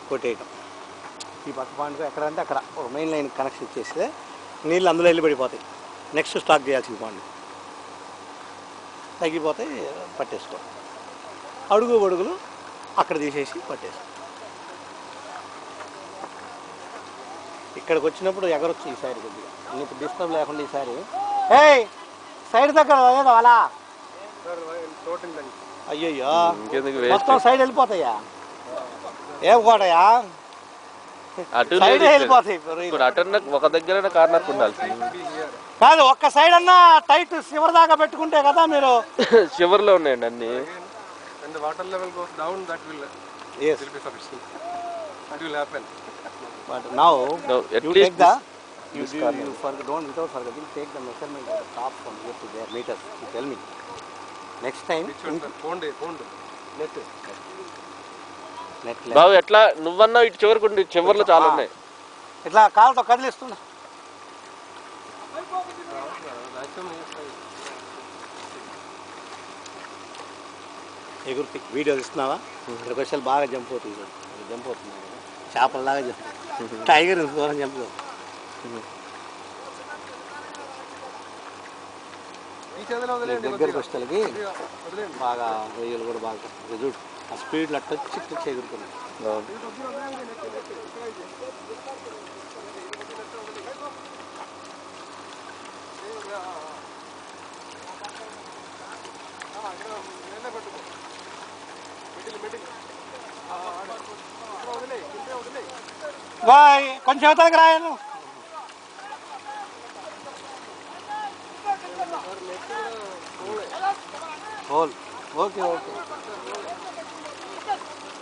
కొట్టేయటం. ఈ పక్క పాయింట్కి ఎక్కడంటే అక్కడ ఒక మెయిన్ లైన్ కనెక్షన్ ఇచ్చేస్తే నీళ్ళు అందులో వెళ్ళి పడిపోతాయి. నెక్స్ట్ స్టాక్ చేయాల్సిన పాయింట్ తగ్గిపోతాయి, పట్టేసుకో. అడుగు పొడుగులు అక్కడ తీసేసి పట్టేసుకో. ఇక్కడికి వచ్చినప్పుడు ఎగరొచ్చు ఈసారి కొద్దిగా నీకు డిస్టర్బ్ లేకుండా. ఈసారి సైడ్ దగ్గర లేదా అలా అయ్యయ్యో మొత్తం సైడ్ వెళ్ళిపోతాయా? ఏం కోటయా సైడ్ వెళ్ళిపోతాయి. ఒక దగ్గర కార్నర్ ఉండాల్సింది కాదు, ఒక్క సైడ్ అన్నా టైట్ చివరి దాకా పెట్టుకుంటే కదా మీరు. చివరిలో ఉన్నాయండి అన్ని. Water level goes down, that will be sufficient. That will happen. But now at you least take the you don't without forgetting take the measurement of the top from here to there meters. You tell me next time. Which one, sir? Pond. Net బాబు ఎట్లా నువ్వన్నా ఇటు చివరికి ఉండి చివర్లో చాలా ఉన్నాయి. ఇట్లా కాలుతో కదిలిస్తున్నా. ఎగురుతి వీడియో ఇస్తున్నావా? ఇక్కడికి వచ్చి బాగా జంప్ అవుతుంది. జంప్ అవుతుంది చేపలలాగా జంప్. టైగర్ దూరం జంప్ అవుతుంది. దగ్గరికి వచ్చేకి బాగా వెయ్యలు కూడా బాగా చూడు ఆ స్పీడ్లో టచ్ ఎగురుతున్నాయి. బాయ్ కొంచెం అవతలకి రాయను. హోల్ ఓకే ఓకే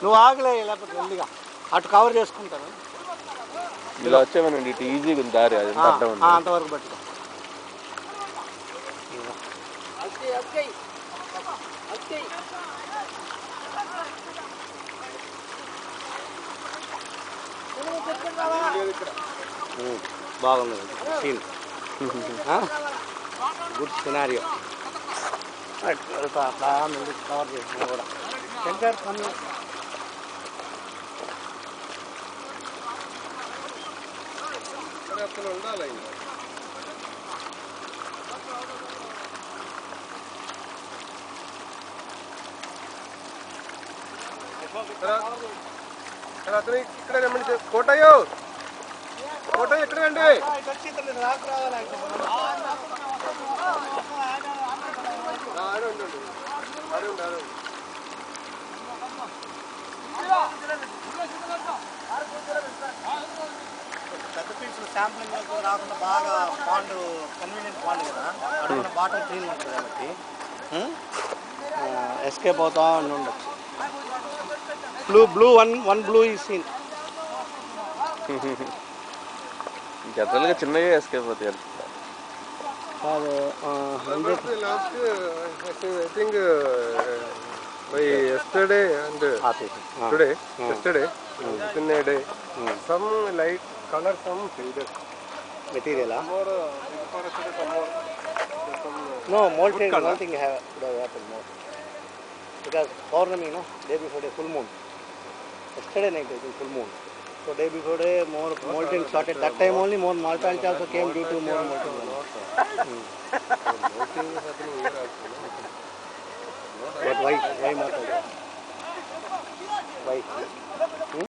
నువ్వు ఆగలే లేకపోతే వెళ్ళిగా అటు కవర్ చేసుకుంటాను. ఇలా వచ్చేమనండి ఇటు ఈజీగా ఉంది దారి. అంతవరకు పట్టుకో. బాగుంది సీన్. Good scenario. అట్లా కవర్ చేసిన కూడా శంకర్ పని. ఉండాలి అతను ఇక్కడ రమ్మండి. కోటయ్యో ఎక్కడ అండి? పెద్ద పీల్స్ శాంప్లింగ్ రాకుండా బాగా పాండ్ కన్వీనియంట్ పాండ్ కదా, అడుగున బాటల్ క్లీన్ ఉంటుంది కాబట్టి ఎస్కేప్ అవుతా ఉండొచ్చు. బ్లూ వన్ బ్లూ ఈ సీన్. జనరల్గా చిన్నగా ఎస్కేప్ అవుతాయి. Last I think by yesterday and today within a day some light color, some faded material more no molting have could have happened more because Paurnami day before day full moon, yesterday night I think full moon, so day before day more molting started. That time only more mortality also came due to more molting. But why mortality? Why?